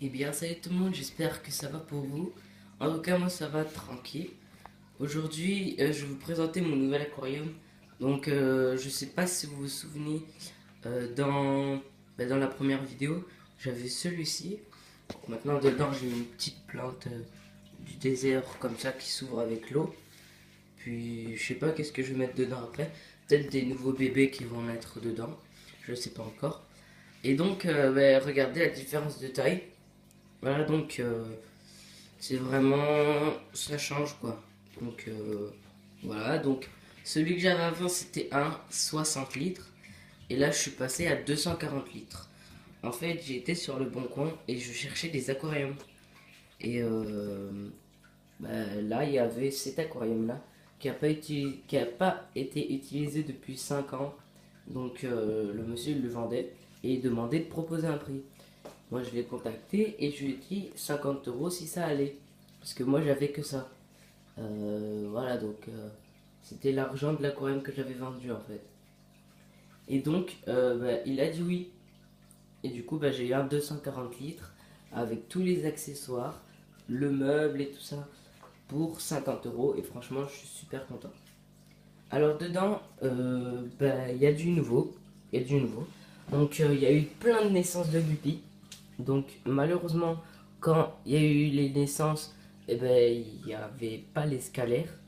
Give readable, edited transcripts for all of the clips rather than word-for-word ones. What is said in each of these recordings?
Eh bien, salut tout le monde, j'espère que ça va pour vous. En tout cas, moi ça va tranquille. Aujourd'hui, je vais vous présenter mon nouvel aquarium. Donc, je sais pas si vous vous souvenez, dans la première vidéo, j'avais celui-ci. Maintenant, dedans, j'ai mis une petite plante du désert comme ça qui s'ouvre avec l'eau. Puis, je sais pas qu'est-ce que je vais mettre dedans après. Peut-être des nouveaux bébés qui vont naître dedans. Je sais pas encore. Et donc, regardez la différence de taille. Voilà, donc c'est vraiment, ça change quoi. Donc voilà, donc celui que j'avais avant c'était un 60 litres et là je suis passé à 240 litres. En fait, j'ai été sur le bon coin et je cherchais des aquariums. Et là, il y avait cet aquarium là qui a pas été utilisé depuis 5 ans. Donc le monsieur il le vendait et il demandait de proposer un prix. Moi, je l'ai contacté et je lui ai dit 50 euros si ça allait. Parce que moi, j'avais que ça. Voilà, donc c'était l'argent de l'aquarium que j'avais vendu en fait. Et donc, il a dit oui. Et du coup, j'ai eu un 240 litres avec tous les accessoires, le meuble et tout ça pour 50 euros. Et franchement, je suis super content. Alors, dedans, il y a du nouveau. Il y a du nouveau. Donc, il y a eu plein de naissances de guppies. Donc malheureusement, quand il y a eu les naissances, il n'y avait pas les scalaires.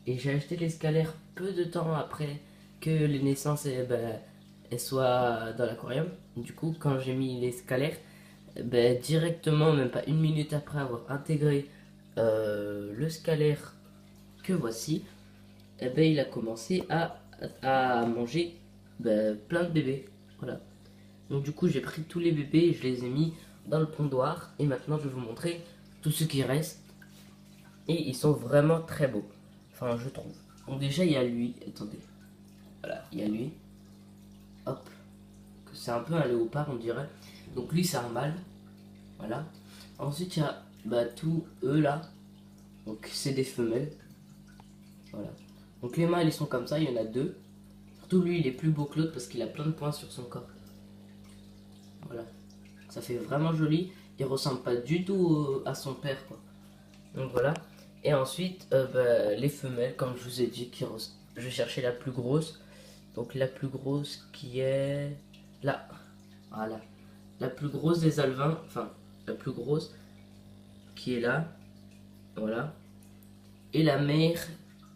Et j'ai acheté les scalaires peu de temps après que les naissances elles soient dans l'aquarium. Du coup, quand j'ai mis les scalaires, directement, même pas une minute après avoir intégré le scalaire que voici, il a commencé à manger plein de bébés. Voilà. Donc du coup j'ai pris tous les bébés et je les ai mis dans le pondoir. Et maintenant je vais vous montrer tout ce qui reste. Et ils sont vraiment très beaux. Enfin je trouve. Donc déjà il y a lui. Attendez. Voilà, il y a lui. Hop. C'est un peu un léopard on dirait. Donc lui c'est un mâle. Voilà. Ensuite il y a tous eux là. Donc c'est des femelles. Voilà. Donc les mâles ils sont comme ça, il y en a deux. Surtout lui il est plus beau que l'autre parce qu'il a plein de points sur son corps. Voilà. Ça fait vraiment joli. Il ressemble pas du tout à son père, quoi. Donc voilà. Et ensuite, les femelles, comme je vous ai dit, je vais chercher la plus grosse. Donc la plus grosse qui est là. Voilà. La plus grosse des alevins. Enfin, la plus grosse qui est là. Voilà. Et la mère.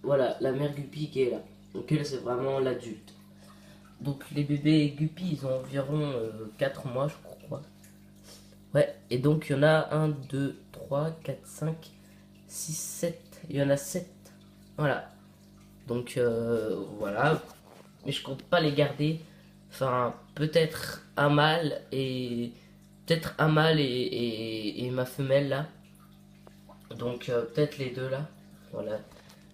Voilà, la mère guppy qui est là. Donc là, c'est vraiment l'adulte. Donc les bébés guppies, ils ont environ 4 mois, je crois. Ouais, et donc il y en a 1, 2, 3, 4, 5, 6, 7. Il y en a 7. Voilà. Donc voilà. Mais je compte pas les garder. Enfin, peut-être un mâle et. Peut-être un mâle et ma femelle là. Donc peut-être les deux là. Voilà.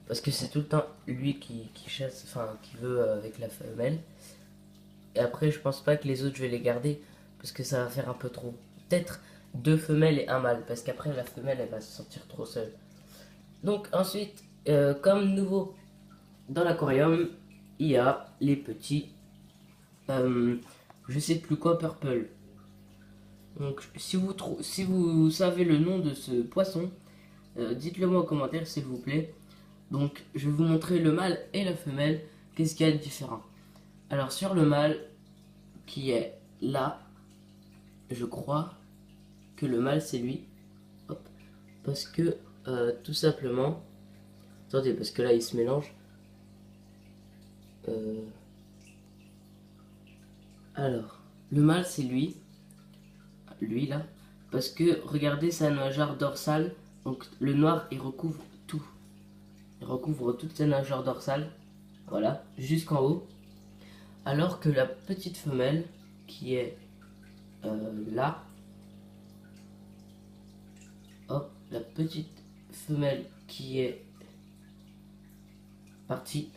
Parce que c'est tout le temps lui qui chasse, enfin qui veut avec la femelle. Et après, je pense pas que les autres je vais les garder. Parce que ça va faire un peu trop. Peut-être deux femelles et un mâle. Parce qu'après, la femelle elle va se sentir trop seule. Donc ensuite, comme nouveau dans l'aquarium, il y a les petits, je sais plus quoi, purple. Donc si vous savez le nom de ce poisson, dites-le moi en commentaire s'il vous plaît. Donc je vais vous montrer le mâle et la femelle, qu'est-ce qu'il y a de différent. Alors sur le mâle qui est là, je crois que le mâle c'est lui. Hop. Parce que tout simplement, attendez parce que là il se mélange. Alors, le mâle c'est lui là, parce que regardez sa nageoire dorsale, donc le noir il recouvre tout, il recouvre toute sa nageoire dorsale, voilà, jusqu'en haut, alors que la petite femelle qui est là, hop, la petite femelle qui est partie,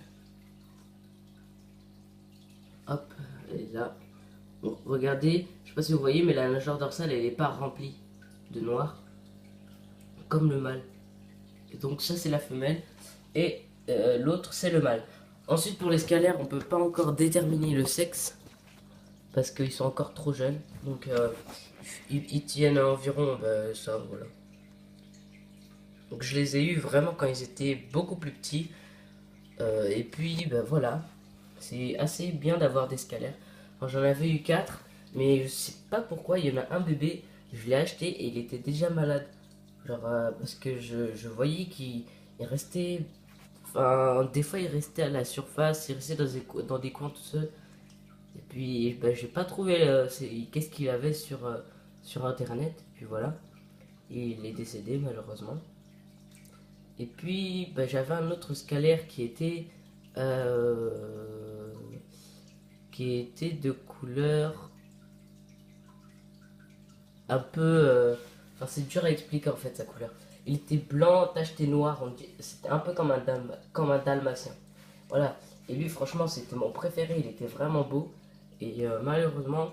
hop, elle est là. Bon, regardez, je sais pas si vous voyez, mais la nageoire dorsale elle n'est pas remplie de noir, comme le mâle. Et donc ça c'est la femelle et l'autre c'est le mâle. Ensuite pour les scalaires on peut pas encore déterminer le sexe parce qu'ils sont encore trop jeunes. Donc je ils tiennent environ, bah, ça, voilà. Donc je les ai eus vraiment quand ils étaient beaucoup plus petits. Et puis, bah voilà, c'est assez bien d'avoir des scalaires. Alors, j'en avais eu 4, mais je sais pas pourquoi, il y en a un bébé, je l'ai acheté et il était déjà malade. Genre, parce que je voyais qu'il il restait. Enfin, des fois, il restait à la surface, il restait dans des coins tout seul. Et puis, bah, j'ai pas trouvé qu'est-ce qu'il avait sur internet. Et puis voilà, et il est décédé malheureusement. Et puis, bah, j'avais un autre scalaire euh, qui était de couleur un peu. Enfin, c'est dur à expliquer en fait sa couleur. Il était blanc, tacheté noir. C'était un peu comme un dalmatien. Voilà. Et lui, franchement, c'était mon préféré. Il était vraiment beau. Et malheureusement,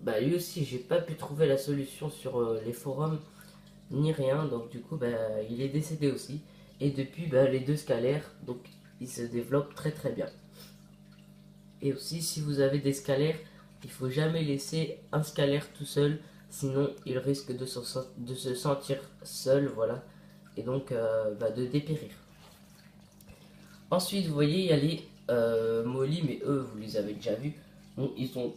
bah, lui aussi, j'ai pas pu trouver la solution sur les forums ni rien. Donc, du coup, bah, il est décédé aussi. Et depuis, bah, les deux scalaires, donc, ils se développent très très bien. Et aussi, si vous avez des scalaires, il faut jamais laisser un scalaire tout seul, sinon il risque de se sentir seul, voilà, et donc bah, de dépérir. Ensuite, vous voyez, il y a les Molly, mais eux, vous les avez déjà vus. Bon, ils ont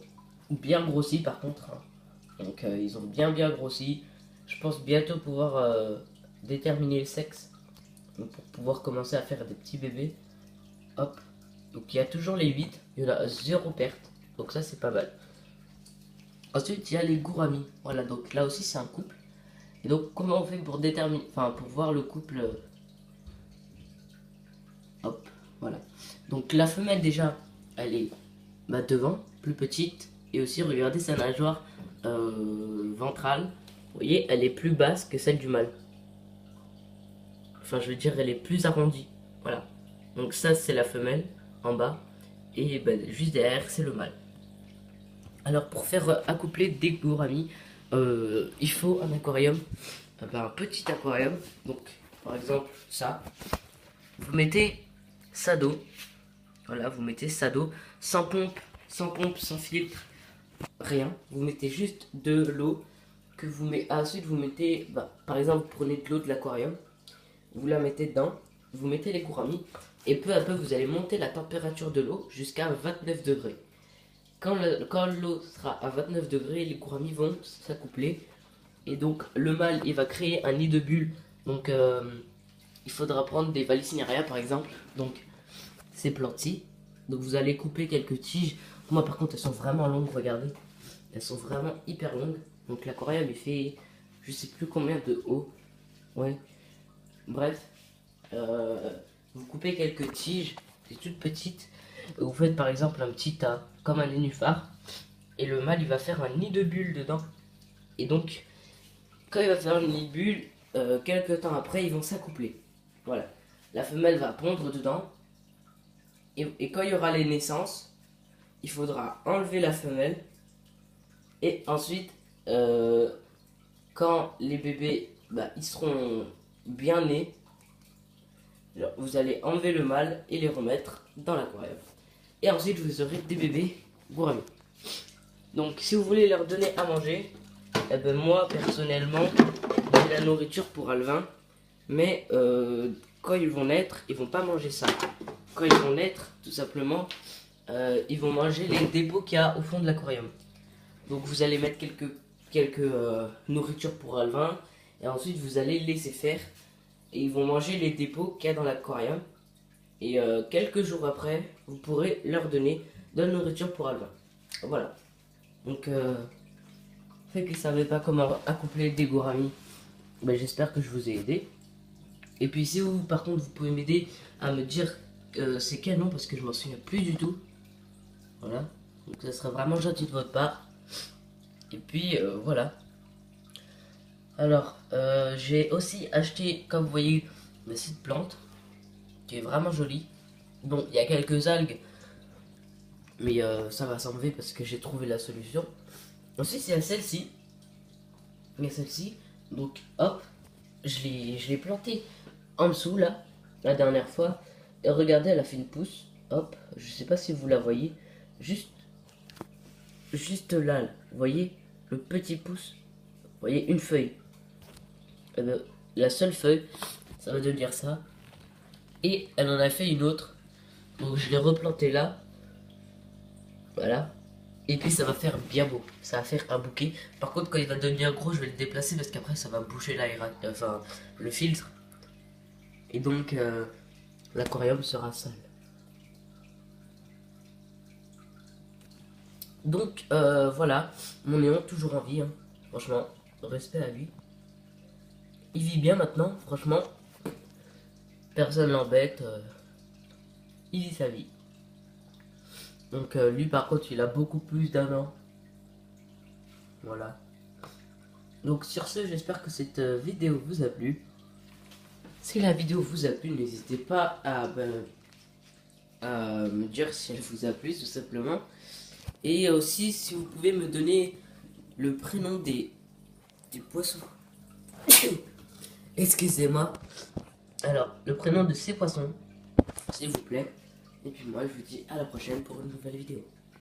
bien grossi par contre, hein. Donc ils ont bien grossi. Je pense bientôt pouvoir déterminer le sexe, donc, pour pouvoir commencer à faire des petits bébés. Hop. Donc il y a toujours les 8, il y en a 0 perte. Donc ça c'est pas mal. Ensuite il y a les gouramis. Voilà, donc là aussi c'est un couple. Et donc comment on fait pour déterminer, enfin pour voir le couple. Hop, voilà. Donc la femelle déjà, elle est bah, devant, plus petite. Et aussi regardez sa nageoire ventrale. Vous voyez, elle est plus basse que celle du mâle. Enfin je veux dire, elle est plus arrondie. Voilà. Donc ça c'est la femelle en bas. Et bah, juste derrière c'est le mâle. Alors pour faire accoupler des gouramis, il faut un aquarium, un petit aquarium. Donc par exemple ça, vous mettez ça d'eau, voilà, vous mettez ça d'eau, sans pompe, sans filtre, rien. Vous mettez juste de l'eau que vous mettez. Ensuite vous mettez, bah, par exemple vous prenez de l'eau de l'aquarium, vous la mettez dedans, vous mettez les gouramis et peu à peu vous allez monter la température de l'eau jusqu'à 29 degrés. Quand l'eau sera à 29 degrés, les gouramis vont s'accoupler. Et donc le mâle, il va créer un nid de bulles. Donc il faudra prendre des Vallisneria par exemple. Donc ces plantes-ci. Donc vous allez couper quelques tiges. Moi par contre elles sont vraiment longues, regardez. Elles sont vraiment hyper longues. Donc l'aquarium il fait je sais plus combien de haut. Ouais. Bref. Vous coupez quelques tiges. C'est toutes petites. Vous faites par exemple un petit tas, comme un nénuphar, et le mâle il va faire un nid de bulles dedans. Et donc, quand il va faire un nid de bulles, quelques temps après, ils vont s'accoupler. Voilà. La femelle va pondre dedans, et quand il y aura les naissances, il faudra enlever la femelle, et ensuite, quand les bébés bah, ils seront bien nés, vous allez enlever le mâle et les remettre dans l'aquarium. Et ensuite, vous aurez des bébés gourmets. Donc, si vous voulez leur donner à manger, eh ben, moi, personnellement, j'ai la nourriture pour Alvin. Mais quand ils vont naître, ils vont pas manger ça. Quand ils vont naître, tout simplement, ils vont manger les dépôts qu'il y a au fond de l'aquarium. Donc, vous allez mettre quelques nourritures pour Alvin. Et ensuite, vous allez les laisser faire. Et ils vont manger les dépôts qu'il y a dans l'aquarium. Et quelques jours après, vous pourrez leur donner de la nourriture pour Alvin. Voilà. Donc, fait qu'ils ne savaient pas comment accoupler des gouramis, ben, j'espère que je vous ai aidé. Et puis, si vous, par contre, vous pouvez m'aider à me dire c'est quel nom, parce que je m'en souviens plus du tout. Voilà. Donc, ça serait vraiment gentil de votre part. Et puis, voilà. Alors, j'ai aussi acheté, comme vous voyez, cette plante qui est vraiment jolie. Bon, il y a quelques algues, mais ça va s'enlever parce que j'ai trouvé la solution. Ensuite, il y a celle-ci. Il y a celle-ci. Donc, hop, je l'ai plantée en dessous, là, la dernière fois. Et regardez, elle a fait une pousse. Hop, je sais pas si vous la voyez. Juste là, vous voyez, le petit pouce. Vous voyez, une feuille. Eh ben, la seule feuille, ça va devenir ça. Et elle en a fait une autre. Donc je l'ai replanté là. Voilà. Et puis ça va faire bien beau. Ça va faire un bouquet. Par contre, quand il va devenir gros, je vais le déplacer parce qu'après ça va boucher l'aérateur, enfin le filtre. Et donc l'aquarium sera sale. Donc voilà, mon néon toujours en vie, hein. Franchement, respect à lui. Il vit bien maintenant, franchement. Personne l'embête. Il vit sa vie. Donc lui par contre il a beaucoup plus d'un an. Voilà. Donc sur ce, j'espère que cette vidéo vous a plu. Si la vidéo vous a plu, n'hésitez pas à me dire si elle vous a plu tout simplement. Et aussi si vous pouvez me donner le prénom des poissons. Excusez-moi. Alors, le prénom de ces poissons, s'il vous plaît. Et puis moi, je vous dis à la prochaine pour une nouvelle vidéo.